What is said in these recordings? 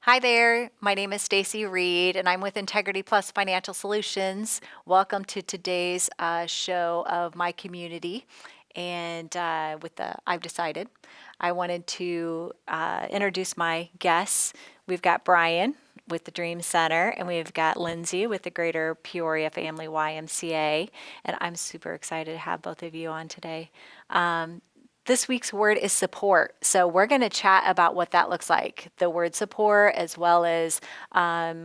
Hi there, my name is Stacey Reed and I'm with Integrity Plus Financial Solutions. Welcome to today's show of my community. And I've decided I wanted to introduce my guests. We've got Brian with the Dream Center, and we've got Lindsey with the Greater Peoria Family YMCA. And I'm super excited to have both of you on today. This week's word is support. So we're going to chat about what that looks like, the word support, as well as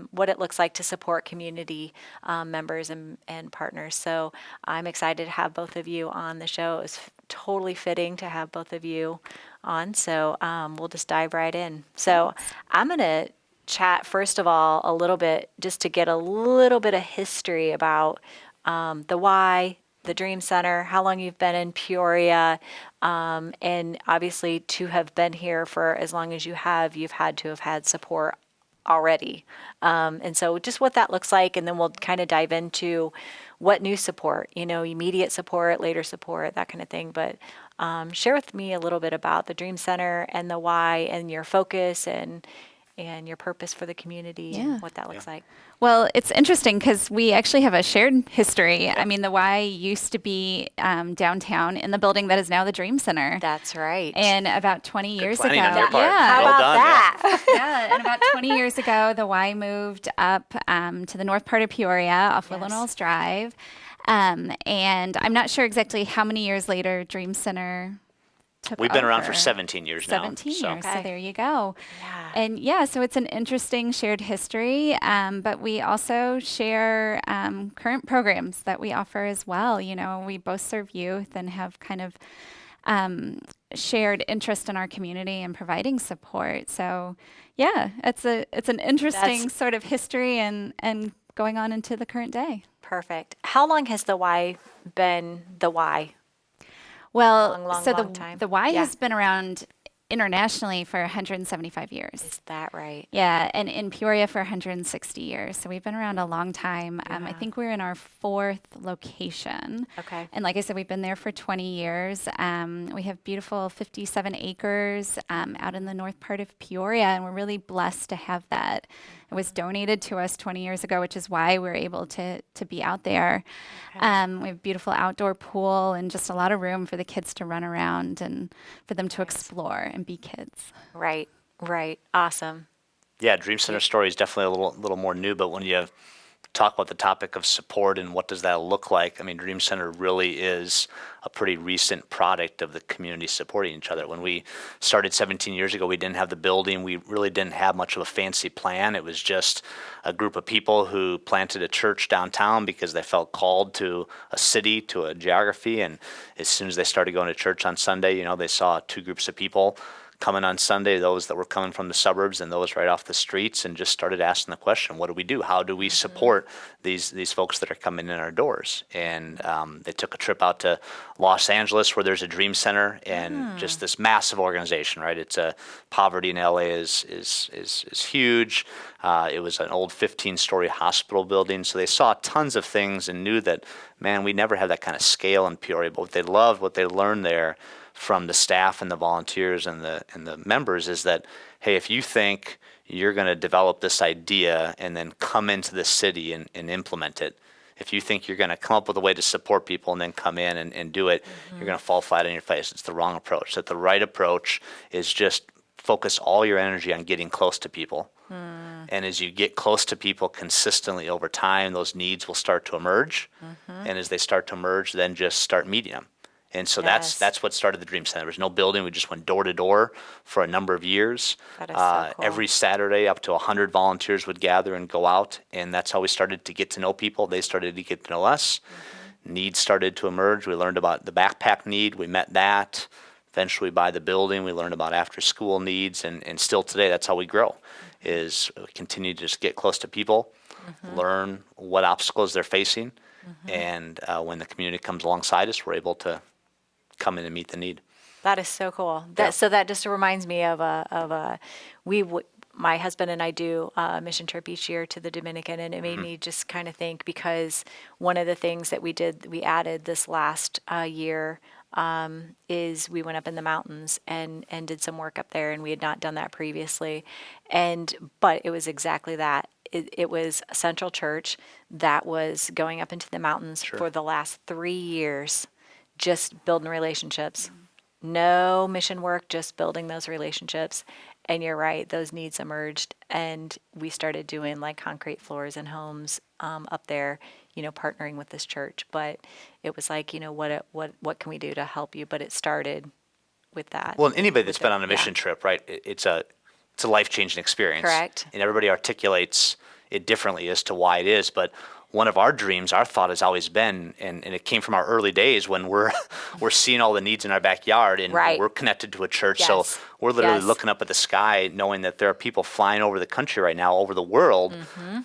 what it looks like to support community members and partners. So I'm excited to have both of you on the show. It's totally fitting to have both of you on. So we'll just dive right in. So I'm going to chat, first of all, a little bit, just to get a little bit of history about the why, the Dream Center, how long you've been in Peoria, and obviously to have been here for as long as you have, you've had to have had support already. And so just what that looks like, and then we'll kind of dive into what new support, immediate support, later support, that kind of thing. But share with me a little bit about the Dream Center and the why and your focus and your purpose for the community and what that looks like. Well, it's interesting because we actually have a shared history. I mean, the Y used to be downtown in the building that is now the Dream Center. That's right. And about 20 years ago. On your part. Yeah. How Well about done, that? Yeah, and about 20 years ago, the Y moved up to the north part of Peoria off Uhlenhopp Drive. And I'm not sure exactly how many years later Dream Center took We've been around for over. 17 years now. 17 years, Okay. so there you go. Yeah. And so it's an interesting shared history, but we also share current programs that we offer as well. We both serve youth and have kind of shared interest in our community and providing support. So it's an interesting sort of history and going on into the current day. Perfect. How long has the Y been the Y? Well, long time. the Y Yeah. has been around internationally for 175 years. Is that right? Yeah, and in Peoria for 160 years. So we've been around a long time. I think we're in our 4th location. Okay. And like I said, we've been there for 20 years. We have beautiful 57 acres out in the north part of Peoria, and we're really blessed to have that. It was donated to us 20 years ago, which is why we're able to be out there. We have a beautiful outdoor pool and just a lot of room for the kids to run around and for them to explore and be kids. Right. Awesome. Yeah, Dream Center story is definitely a little more new, but when you talk about the topic of support and what does that look like, I mean, Dream Center really is a pretty recent product of the community supporting each other. When we started 17 years ago, we didn't have the building. We really didn't have much of a fancy plan. It was just a group of people who planted a church downtown because they felt called to a city, to a geography. And as soon as they started going to church on Sunday, they saw 2 groups of people coming on Sunday, those that were coming from the suburbs and those right off the streets, and just started asking the question, what do we do? How do we support these folks that are coming in our doors? And they took a trip out to Los Angeles where there's a Dream Center and just this massive organization, right? It's poverty in LA is huge. It was an old 15-story hospital building. So they saw tons of things and knew that, man, we never had that kind of scale in Peoria. But what they loved, what they learned there from the staff and the volunteers and the members is that, hey, if you think you're going to develop this idea and then come into the city and implement it, if you think you're going to come up with a way to support people and then come in and do it, you're going to fall flat on your face. It's the wrong approach. That the right approach is just focus all your energy on getting close to people. And as you get close to people consistently over time, those needs will start to emerge. And as they start to emerge, then just start meeting them. And so that's what started the Dream Center. There was no building. We just went door to door for a number of years. That is so cool. Every Saturday, up to 100 volunteers would gather and go out. And that's how we started to get to know people. They started to get to know us. Needs started to emerge. We learned about the backpack need. We met that. Eventually, by the building, we learned about after-school needs. And still today, that's how we grow, is continue to just get close to people, learn what obstacles they're facing, And when the community comes alongside us, we're able to come in and meet the need. That is so cool. Yeah. So that just reminds me of my husband and I do a mission trip each year to the Dominican, and it made me just kind of think, because one of the things that we added this last year is we went up in the mountains and did some work up there, and we had not done that previously, but it was exactly that. It was a Central Church that was going up into the mountains for the last 3 years, just building relationships. No mission work, just building those relationships. And you're right, those needs emerged, and we started doing like concrete floors in homes up there, partnering with this church. But it was like, what can we do to help you? But it started with that. Well, and anybody that's been on a yeah. mission trip, right? It's a life-changing experience. Correct. And everybody articulates it differently as to why it is. But one of our dreams, our thought has always been, and it came from our early days when we're seeing all the needs in our backyard, and Right. we're connected to a church. Yes. So we're literally Yes. looking up at the sky, knowing that there are people flying over the country right now, over the world,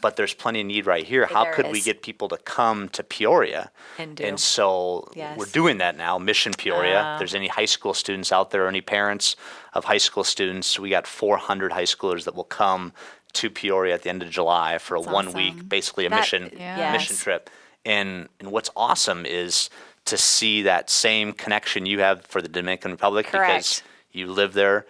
but there's plenty of need right here. How There could we is. get people to come to Peoria? And do. And so Yes. we're doing that now, Mission Peoria. Oh. If there's any high school students out there, any parents of high school students, we got 400 high schoolers that will come to Peoria at the end of July for a That's 1 awesome. week, basically a That- mission Yeah. mission yes. trip. And what's awesome is to see that same connection you have for the Dominican Republic, because Correct. you live there,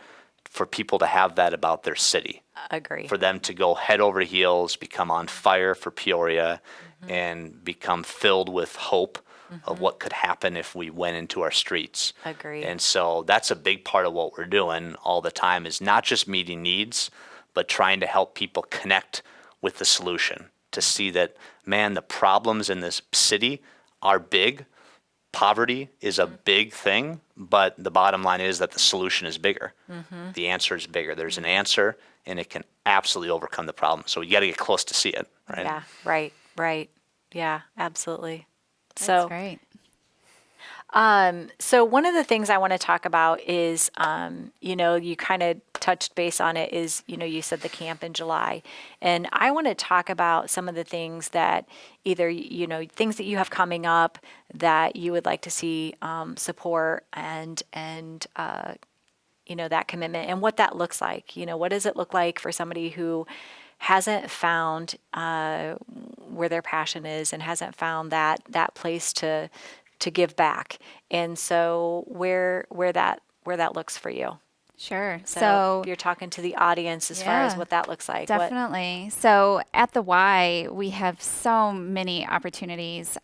for people to have that about their city, Agree. for them to go head over heels, become on fire for Peoria, and become filled with hope of what could happen if we went into our streets. Agree. And so that's a big part of what we're doing all the time, is not just meeting needs, but trying to help people connect with the solution, to see that, man, the problems in this city are big. Poverty is a big thing, but the bottom line is that the solution is bigger. The answer is bigger. There's an answer, and it can absolutely overcome the problem. So you got to get close to see it, right? Yeah, right. Yeah, absolutely. That's great. So one of the things I want to talk about is, you kind of touched base on it, is, you said the camp in July. And I want to talk about some of the things that either, things that you have coming up that you would like to see support and that commitment, and what that looks like. What does it look like for somebody who hasn't found where their passion is, and hasn't found that place to give back, and so where that looks for you. Sure. So if you're talking to the audience as far as Yeah, what that looks like. Definitely. So at the Y, we have so many opportunities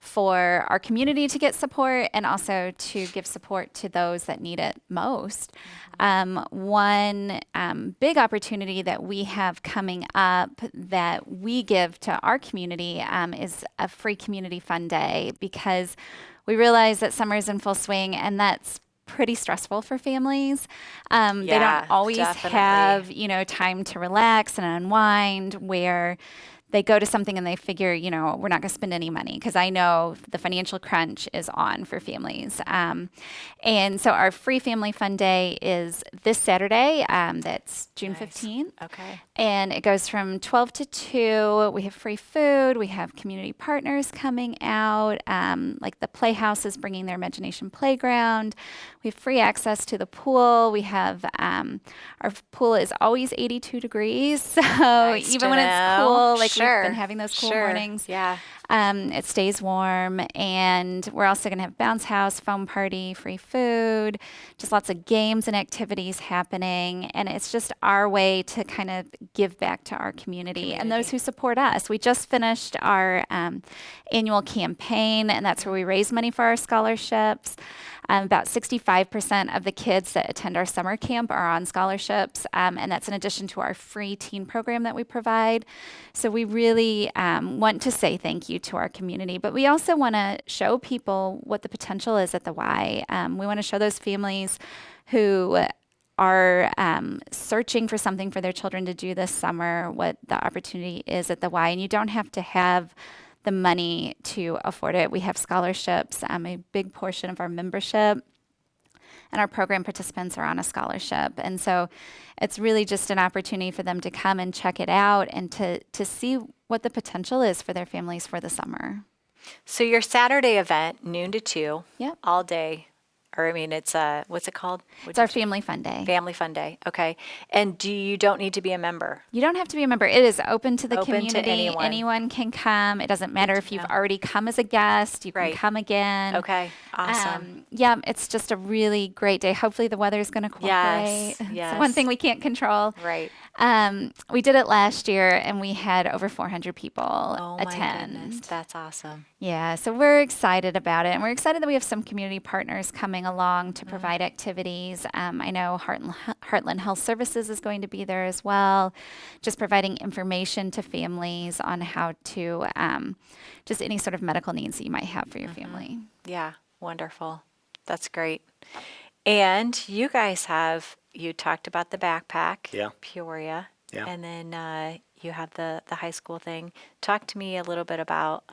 for our community to get support, and also to give support to those that need it most. One big opportunity that we have coming up that we give to our community is a free community fun day, because we realize that summer's in full swing, and that's pretty stressful for families. They Yeah, don't always definitely. have, time to relax and unwind, where they go to something and they figure, we're not going to spend any money, because I know the financial crunch is on for families. And so our free family fun day is this Saturday. That's June Nice. 15th. Okay. And it goes from 12 to 2. We have free food. We have community partners coming out. Like the Playhouse is bringing their Imagination Playground. We have free access to the pool. We have, our pool is always 82 degrees. So Nice even to when it's know. cool, like Sure. we've been having those cool Sure. mornings. Yeah. It stays warm, and we're also going to have bounce house, foam party, free food, just lots of games and activities happening. And it's just our way to kind of give back to our community and those who support us. We just finished our annual campaign, and that's where we raise money for our scholarships. About 65% of the kids that attend our summer camp are on scholarships, and that's in addition to our free teen program that we provide. So we really want to say thank you to our community, but we also want to show people what the potential is at the Y. We want to show those families who are searching for something for their children to do this summer what the opportunity is at the Y, and you don't have to have the money to afford it. We have scholarships. A big portion of our membership and our program participants are on a scholarship. And so it's really just an opportunity for them to come and check it out, and to see what the potential is for their families for the summer. So your Saturday event, noon to 2, Yep. all day, or I mean, it's what's it called? It's our family fun day. Family Fun Day. Okay. And you don't need to be a member? You don't have to be a member. It is open to the Open to community. anyone. Anyone can come. It doesn't matter if you've know. already come as a guest. You can Right. come again. Okay. Awesome. Yeah, it's just a really great day. Hopefully the weather is going to cooperate. Yes, It's the one yes. thing we can't control. Right. We did it last year and we had over 400 people Oh my goodness. attend. That's awesome. Yeah, so we're excited about it. And we're excited that we have some community partners coming along to provide activities. I know Heartland Health Services is going to be there as well, just providing information to families on how to, just any sort of medical needs that you might have for your family. Yeah. Wonderful. That's great. And you guys you talked about the backpack, Yeah. Peoria, Yeah. and then you have the high school thing. Talk to me a little bit about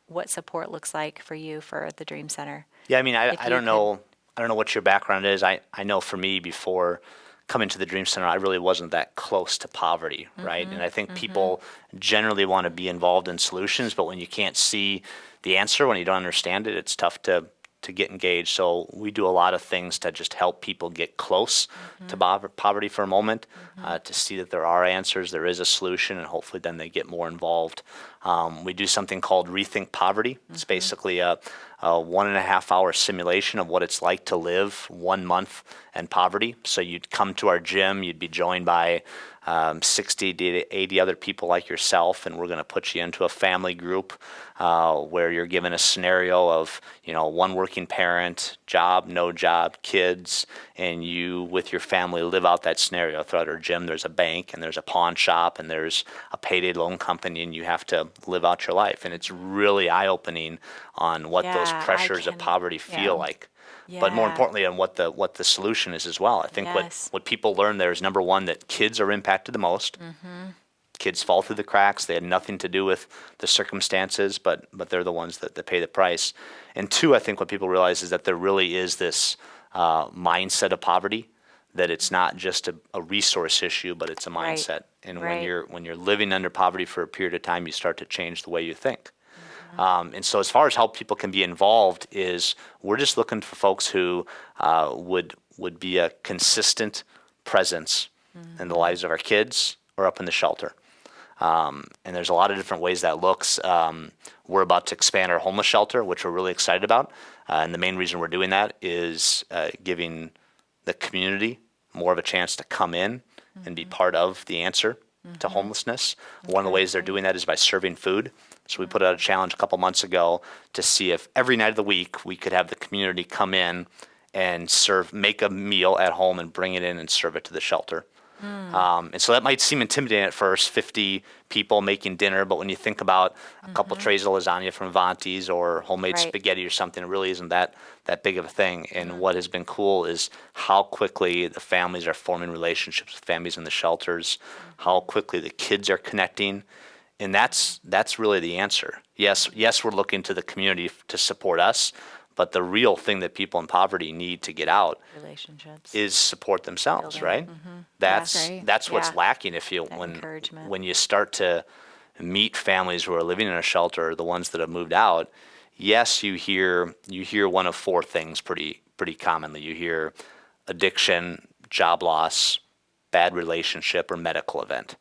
what support looks like for you for the Dream Center. Yeah, I mean, If I you don't know. I don't know what your background is. I know for me, before coming to the Dream Center, I really wasn't that close to poverty, right? And I think people generally want to be involved in solutions, but when you can't see the answer, when you don't understand it, it's tough to get engaged. So we do a lot of things to just help people get close to poverty for a moment, to see that there are answers, there is a solution, and hopefully then they get more involved. We do something called Rethink Poverty. It's basically a 1.5 hour simulation of what it's like to live 1 month in poverty. So you'd come to our gym, you'd be joined by 60 to 80 other people like yourself, and we're going to put you into a family group where you're given a scenario of, one working parent, job, no job, kids, and you with your family live out that scenario. Throughout our gym, there's a bank and there's a pawn shop and there's a payday loan company, and you have to live out your life. And it's really eye-opening on what those Yeah, I pressures of can- poverty feel yeah. like. But more Yeah. importantly, on what the solution is as well. I think Yes. what people learn there is, number one, that kids are impacted the most. Kids fall through the cracks. They had nothing to do with the circumstances, but they're the ones that pay the price. And two, I think what people realize is that there really is this mindset of poverty, that it's not just a resource issue, but it's a Right. mindset. And Right. when you're living under poverty for a period of time, you start to change the way you think. And so as far as how people can be involved is, we're just looking for folks who would be a consistent presence in the lives of our kids or up in the shelter. And there's a lot of different ways that looks. We're about to expand our homeless shelter, which we're really excited about. And the main reason we're doing that is giving the community more of a chance to come in and be part of the answer to homelessness. One of the ways they're doing that is by serving food. So we put out a challenge a couple months ago to see if every night of the week we could have the community come in and make a meal at home and bring it in and serve it to the shelter. And so that might seem intimidating at first, 50 people making dinner, but when you think about a couple trays of lasagna from Avanti's or homemade Right. spaghetti or something, it really isn't that big of a thing. And what has been cool is how quickly the families are forming relationships with families in the shelters, how quickly the kids are connecting. And that's really the answer. Yes, we're looking to the community to support us, but the real thing that people in poverty need to get out Relationships. is support themselves, Building. right? That's Right. that's what's Yeah. lacking That encouragement. when you start to meet families who are living in a shelter, the ones that have moved out. Yes, you hear one of four things pretty commonly. You hear addiction, job loss, bad relationship, or medical event.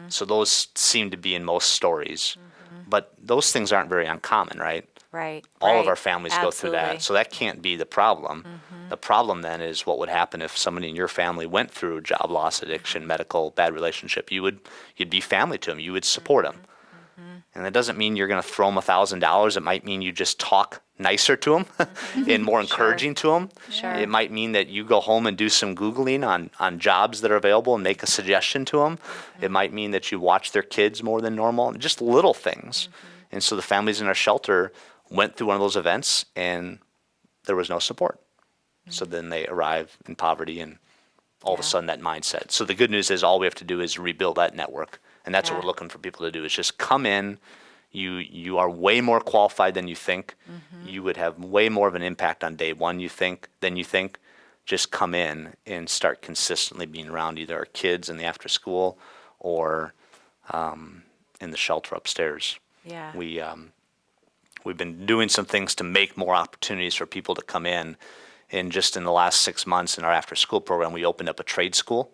So those seem to be in most stories. But those things aren't very uncommon, right? Right. All of right. our families go through that. Absolutely. So that can't be the problem. The problem then is what would happen if somebody in your family went through job loss, addiction, medical, bad relationship. You'd be family to them. You would support them. And that doesn't mean you're going to throw them $1,000. It might mean you just talk nicer to them and more encouraging to them. Sure. It might mean that you go home and do some Googling on jobs that are available and make a suggestion to them. It might mean that you watch their kids more than normal, just little things. And so the families in our shelter went through one of those events and there was no support. So then they arrive in poverty and all of a Yeah. sudden that mindset. So the good news is all we have to do is rebuild that network. And that's what Yeah. we're looking for people to do, is just come in. You are way more qualified than you think. You would have way more of an impact on day one than you think. Just come in and start consistently being around either our kids in the after school or in the shelter upstairs. Yeah. we've been doing some things to make more opportunities for people to come in. And just in the last 6 months in our after-school program, we opened up a trade school.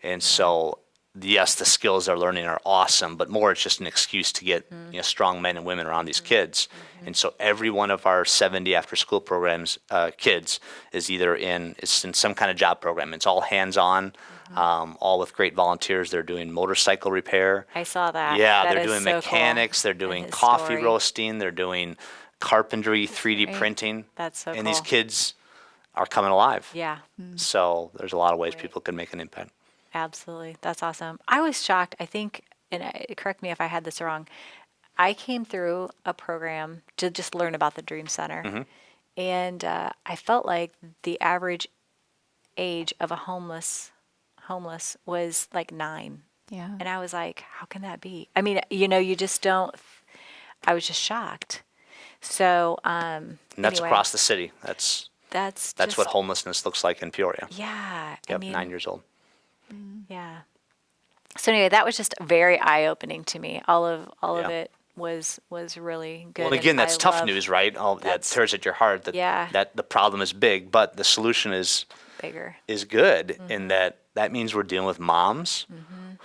And so, yes, the skills they're learning are awesome, but more it's just an excuse to get strong men and women around these kids. And so every one of our 70 after-school programs, kids, is in some kind of job program. It's all hands-on, all with great volunteers. They're doing motorcycle repair. I saw that. Yeah, That they're is doing so mechanics. cool. They're doing And his coffee story. roasting. They're doing carpentry, 3D great. printing. That's so And cool. these kids are coming alive. Yeah, So there's a lot of ways Right. people can make an impact. absolutely. That's awesome. I was shocked. I think, and correct me if I had this wrong. I came through a program to just learn about the Dream Center, and I felt like the average age of a homeless was like 9. Yeah. And I was like, how can that be? I mean, you just don't. I was just shocked. So, And that's anyway, across the city. That's That's what just, homelessness looks like in Peoria. yeah. I Yep, mean, 9 years old. yeah. So anyway, that was just very eye-opening to me. All of Yeah. it was really good. Well, and again, that's I tough love news, right? That that's- tears at your heart that, Yeah. that the problem is big, but the solution is Bigger. good in that means we're dealing with moms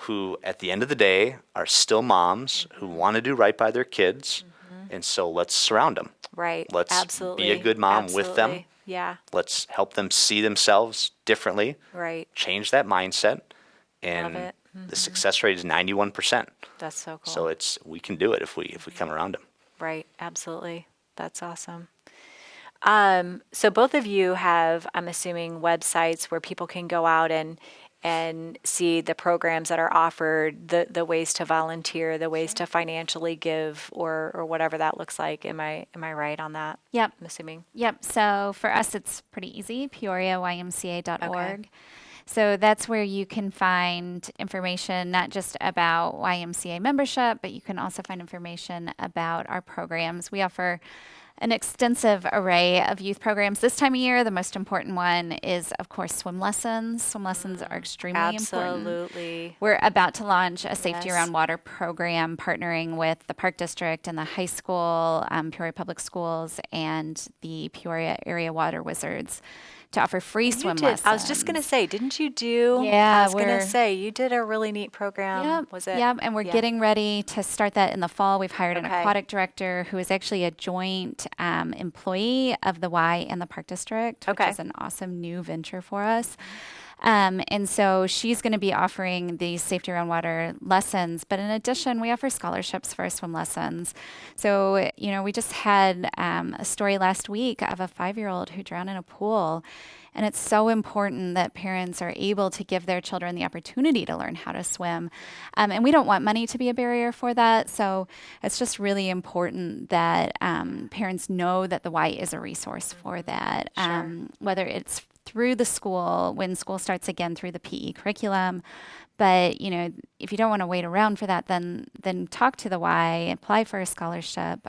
who, at the end of the day, are still moms who want to do right by their kids. And so let's surround them. Right. Let's be a Absolutely. good mom with them. Absolutely. Yeah. Let's help them see themselves differently, Right. change that mindset. And it. the success rate is 91%. That's so cool. So we can do it if we come around them. Right. Absolutely. That's awesome. So both of you have, I'm assuming, websites where people can go out and see the programs that are offered, the ways to volunteer, the ways to financially give, or whatever that looks like. Am I right on that? Yep. I'm assuming. Yep. So for us, it's pretty easy. PeoriaYMCA.org. So that's where you can find information not just about YMCA membership, but you can also find information about our programs. We offer an extensive array of youth programs. This time of year, the most important one is, of course, swim lessons. Swim lessons are extremely important. Absolutely. We're about to launch a safety Yes. around water program, partnering with the Park District and the high school, Peoria Public Schools, and the Peoria Area Water Wizards to offer free You swim did. lessons. I was just gonna say, didn't you do? Yeah, I was gonna we're- say you did a really neat program. Yep, Was it? Yep, and we're Yeah. getting ready to start that in the fall. We've hired an Okay. aquatic director who is actually a joint employee of the Y and the Park District, which Okay. is an awesome new venture for us. And so she's going to be offering these safety around water lessons. But in addition, we offer scholarships for our swim lessons. So, we just had a story last week of a 5-year-old who drowned in a pool. And it's so important that parents are able to give their children the opportunity to learn how to swim. And we don't want money to be a barrier for that. So it's just really important that parents know that the Y is a resource for that. Whether it's through the school, when school starts again through the PE curriculum. But, if you don't want to wait around for that, then talk to the Y, apply for a scholarship.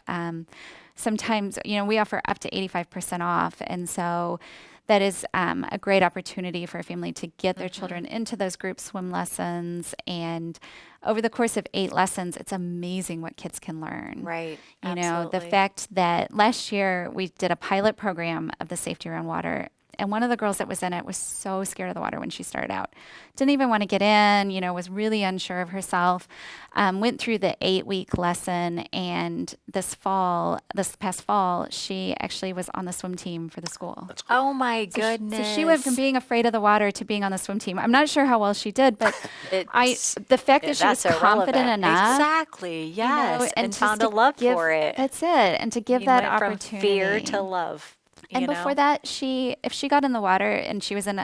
Sometimes, we offer up to 85% off. And so that is a great opportunity for a family to get their children into those group swim lessons. And over the course of 8 lessons, it's amazing what kids can learn. Right. The Absolutely. fact that last year we did a pilot program of the safety around water. And one of the girls that was in it was so scared of the water when she started out. Didn't even want to get in, was really unsure of herself. Went through the 8-week lesson. And this past fall, she actually was on the swim team for the school. Oh my So goodness. she went from being afraid of the water to being on the swim team. I'm not sure how well she did, but the fact that she was That's confident irrelevant. enough. Exactly. Yes. And just found to a love give- for it. That's it. And to give You that went from opportunity. fear to love. And you before know? that, if she got in the water and she was in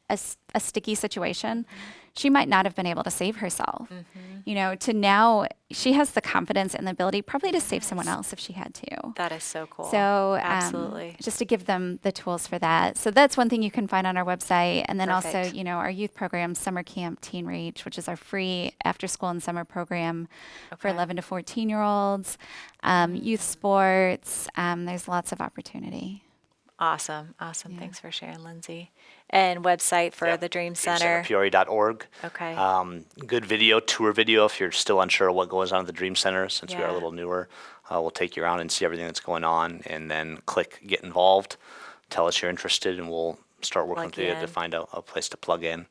a sticky situation, she might not have been able to save herself. To now, she has the confidence and the ability probably to save someone else if she had to. That is so cool. So absolutely. just to give them the tools for that. So that's one thing you can find on our website. And then Perfect. also, our youth program, Summer Camp Teen Reach, which is our free after school and summer program for Okay. 11 to 14-year-olds, youth sports. There's lots of opportunity. Awesome. Thanks for sharing, Lindsay. And website for the Dream Center. Peoria.org. Okay. Good video, tour video if you're still unsure what goes on at the Dream Center, since we are a Yeah. little newer. We'll take you around and see everything that's going on, and then click Get Involved. Tell us you're interested, and we'll start working Plug with you to in. find out a place to plug in.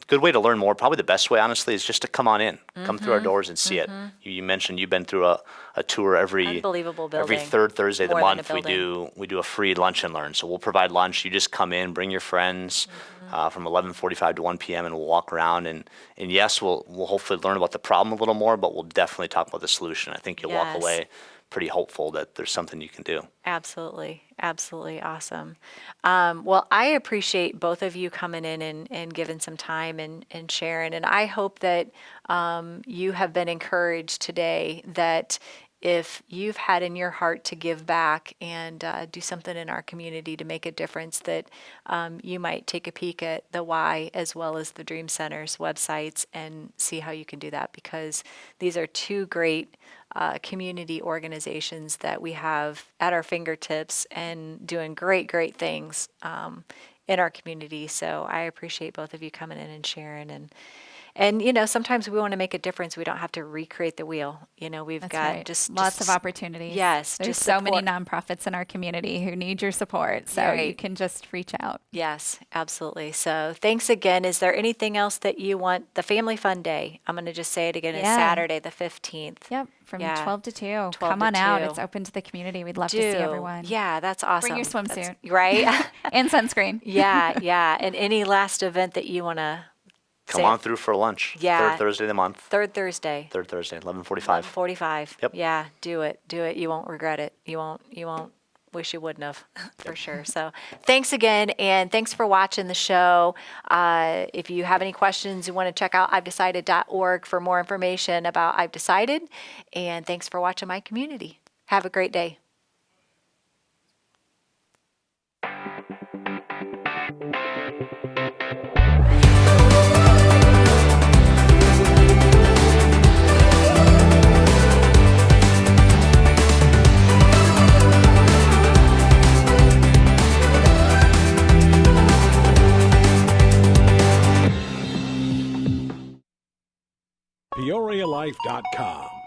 Good way to learn more. Probably the best way, honestly, is just to come on in, come through our doors and see it. You mentioned you've been through a tour every Unbelievable every building. third Thursday of the More than a month. building. We do a free lunch and learn. So we'll provide lunch. You just come in, bring your friends from 11:45 to 1 p.m. and we'll walk around and yes, we'll hopefully learn about the problem a little more, but we'll definitely talk about the solution. I think you'll walk Yes. away pretty hopeful that there's something you can do. Absolutely. Absolutely awesome. Well, I appreciate both of you coming in and giving some time and sharing. And I hope that you have been encouraged today that if you've had in your heart to give back and do something in our community to make a difference, that you might take a peek at the Y as well as the Dream Center's websites and see how you can do that, because these are two great community organizations that we have at our fingertips and doing great things in our community. So I appreciate both of you coming in and sharing. And you know, sometimes we want to make a difference. We don't have to recreate the wheel. You know, we've That's got right. just Lots of opportunities. Yes, There's just so many support. nonprofits in our community who need your support. So you Right. can just reach out. Yes, absolutely. So thanks again. Is there anything else that you want? The Family Fun Day, I'm going to just say it again, is Yeah. Saturday the 15th. Yep, from Yeah. 12 to 2. 12 Come to on out. 2. It's open to the community. We'd love to see everyone. Yeah, that's awesome. Bring your That's- swimsuit. right? And sunscreen. Yeah. And any last event that you want to Come on through for lunch. Yeah. Third Thursday of the month. Third Thursday. 11:45. 45. Yep. Yeah, do it. You won't regret it. You won't wish you wouldn't have, for sure. So thanks again, and thanks for watching the show. If you have any questions, you want to check out ivedecided.org for more information about I've Decided. And thanks for watching my community. Have a great day. PeoriaLife.com